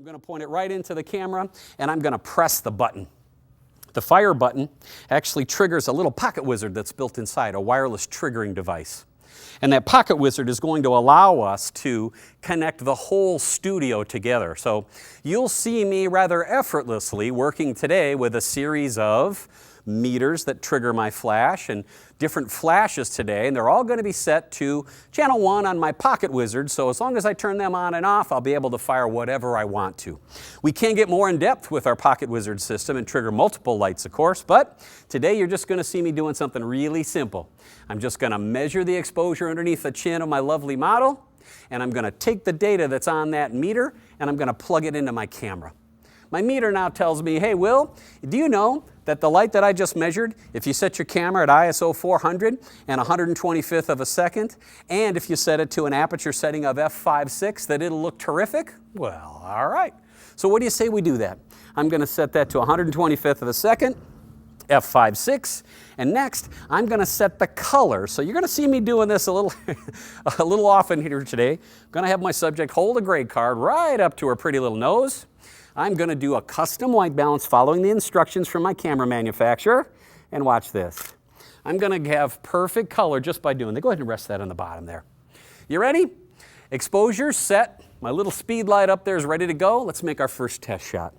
I'm going to point it right into the camera, and I'm going to press the button. The fire button actually triggers a little pocket wizard that's built inside, a wireless triggering device. And that pocket wizard is going to allow us to connect the whole studio together. So you'll see me rather effortlessly working today with a series of meters that trigger my flash and different flashes today, and they're all going to be set to channel 1 on my pocket wizard, so as long as I turn them on and off, I'll be able to fire whatever I want to. We can get more in depth with our pocket wizard system and trigger multiple lights, of course, but today you're just going to see me doing something really simple. I'm just going to measure the exposure underneath the chin of my lovely model, and I'm going to take the data that's on that meter and I'm going to plug it into my camera. My meter now tells me, hey Will, do you know that the light that I just measured, if you set your camera at ISO 400 and 125th of a second, and if you set it to an aperture setting of f5.6, that it'll look terrific? Well, all right. So what do you say we do that? I'm going to set that to 125th of a second, f5.6, and next I'm going to set the color. So you're going to see me doing this a little often here today. I'm going to have my subject hold a grade card right up to her pretty little nose. I'm going to do a custom white balance following the instructions from my camera manufacturer. And watch this. I'm going to have perfect color just by doing that. Go ahead and rest that on the bottom there. You ready? Exposure set. My little speed light up there is ready to go. Let's make our first test shot.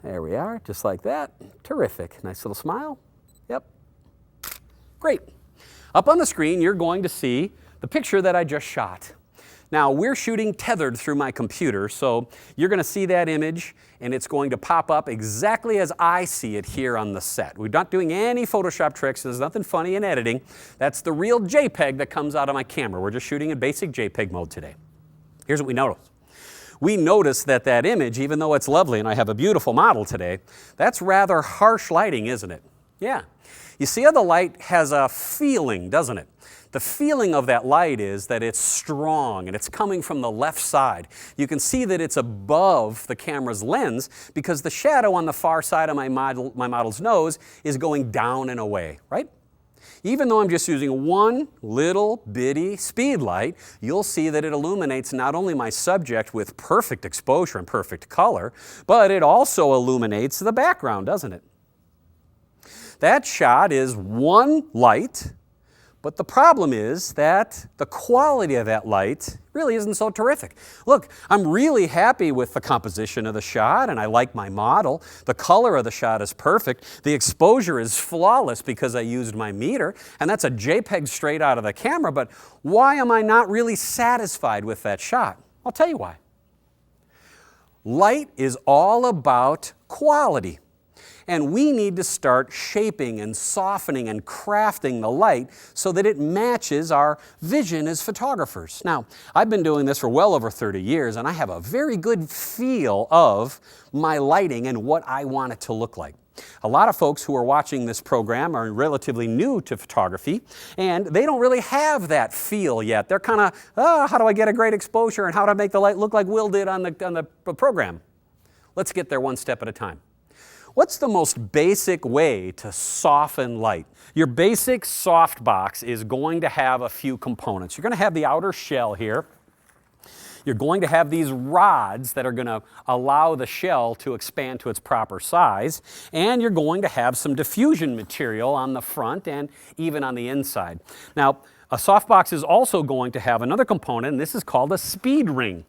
There we are, just like that. Terrific. Nice little smile. Yep. Great. Up on the screen, you're going to see the picture that I just shot. Now, we're shooting tethered through my computer, so you're going to see that image, and it's going to pop up exactly as I see it here on the set. We're not doing any Photoshop tricks. There's nothing funny in editing. That's the real JPEG that comes out of my camera. We're just shooting in basic JPEG mode today. Here's what we notice. We notice that that image, even though it's lovely and I have a beautiful model today, that's rather harsh lighting, isn't it? Yeah. You see how the light has a feeling, doesn't it? The feeling of that light is that it's strong and it's coming from the left side. You can see that it's above the camera's lens because the shadow on the far side of my model's nose is going down and away, right? Even though I'm just using one little bitty speed light, you'll see that it illuminates not only my subject with perfect exposure and perfect color, but it also illuminates the background, doesn't it? That shot is one light. But the problem is that the quality of that light really isn't so terrific. Look, I'm really happy with the composition of the shot and I like my model. The color of the shot is perfect. The exposure is flawless because I used my meter, and that's a JPEG straight out of the camera, but why am I not really satisfied with that shot? I'll tell you why. Light is all about quality. And we need to start shaping and softening and crafting the light so that it matches our vision as photographers. Now, I've been doing this for well over 30 years, and I have a very good feel of my lighting and what I want it to look like. A lot of folks who are watching this program are relatively new to photography, and they don't really have that feel yet. They're kind of, how do I get a great exposure and how do I make the light look like Will did on the program? Let's get there one step at a time. What's the most basic way to soften light? Your basic softbox is going to have a few components. You're going to have the outer shell here. You're going to have these rods that are going to allow the shell to expand to its proper size. And you're going to have some diffusion material on the front and even on the inside. Now, a softbox is also going to have another component, and this is called a speed ring.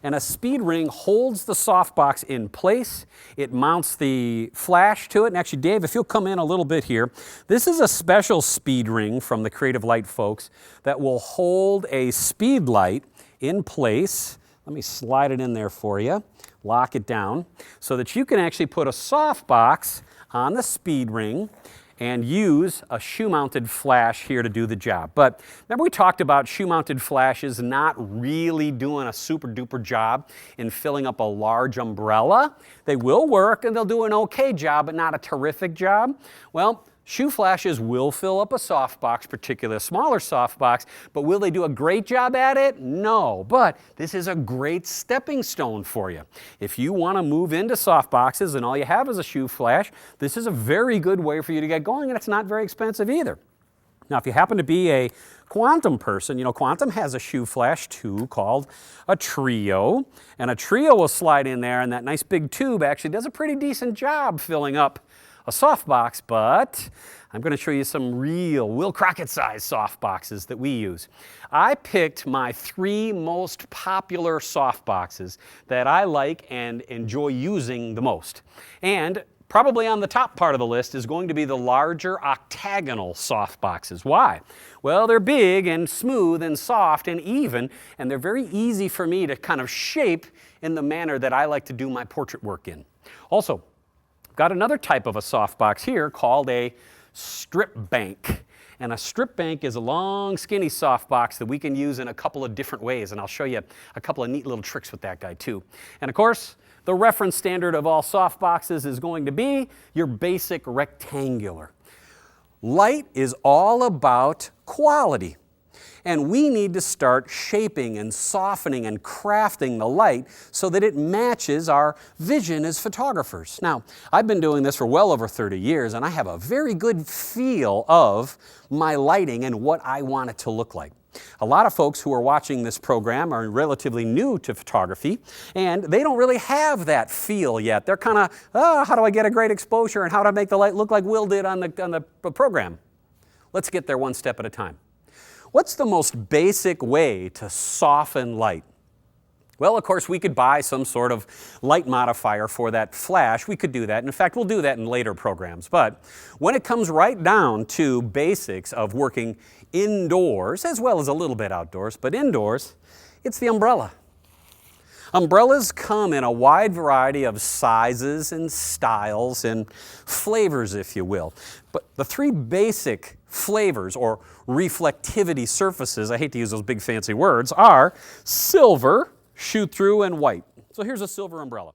And a speed ring holds the softbox in place. It mounts the flash to it. And actually, Dave, if you'll come in a little bit here, this is a special speed ring from the Creative Light folks that will hold a speed light in place. Let me slide it in there for you, lock it down, so that you can actually put a softbox on the speed ring and use a shoe-mounted flash here to do the job. But remember we talked about shoe-mounted flashes not really doing a super-duper job in filling up a large umbrella. They will work and they'll do an okay job, but not a terrific job. Well, shoe flashes will fill up a softbox, particularly a smaller softbox, but will they do a great job at it? No, but this is a great stepping stone for you. If you want to move into softboxes and all you have is a shoe flash, this is a very good way for you to get going, and it's not very expensive either. Now, if you happen to be a Quantum person, Quantum has a shoe flash too called a Trio, and a Trio will slide in there, and that nice big tube actually does a pretty decent job filling up a softbox, but I'm going to show you some real Will Crockett size softboxes that we use. I picked my 3 most popular softboxes that I like and enjoy using the most. And probably on the top part of the list is going to be the larger octagonal softboxes. Why? Well, they're big and smooth and soft and even, and they're very easy for me to kind of shape in the manner that I like to do my portrait work in. Also, got another type of a softbox here called a strip bank. And a strip bank is a long, skinny softbox that we can use in a couple of different ways, and I'll show you a couple of neat little tricks with that guy too. And of course, the reference standard of all softboxes is going to be your basic rectangular. Light is all about quality. And we need to start shaping and softening and crafting the light so that it matches our vision as photographers. Now, I've been doing this for well over 30 years, and I have a very good feel of my lighting and what I want it to look like. A lot of folks who are watching this program are relatively new to photography, and they don't really have that feel yet. They're kind of, how do I get a great exposure and how do I make the light look like Will did on the program? Let's get there one step at a time. What's the most basic way to soften light? Well, of course, we could buy some sort of light modifier for that flash. We could do that. In fact, we'll do that in later programs. But when it comes right down to basics of working indoors, as well as a little bit outdoors, but indoors, it's the umbrella. Umbrellas come in a wide variety of sizes and styles and flavors, if you will. But the 3 basic flavors or reflectivity surfaces, I hate to use those big fancy words, are silver, shoot through, and white. So here's a silver umbrella.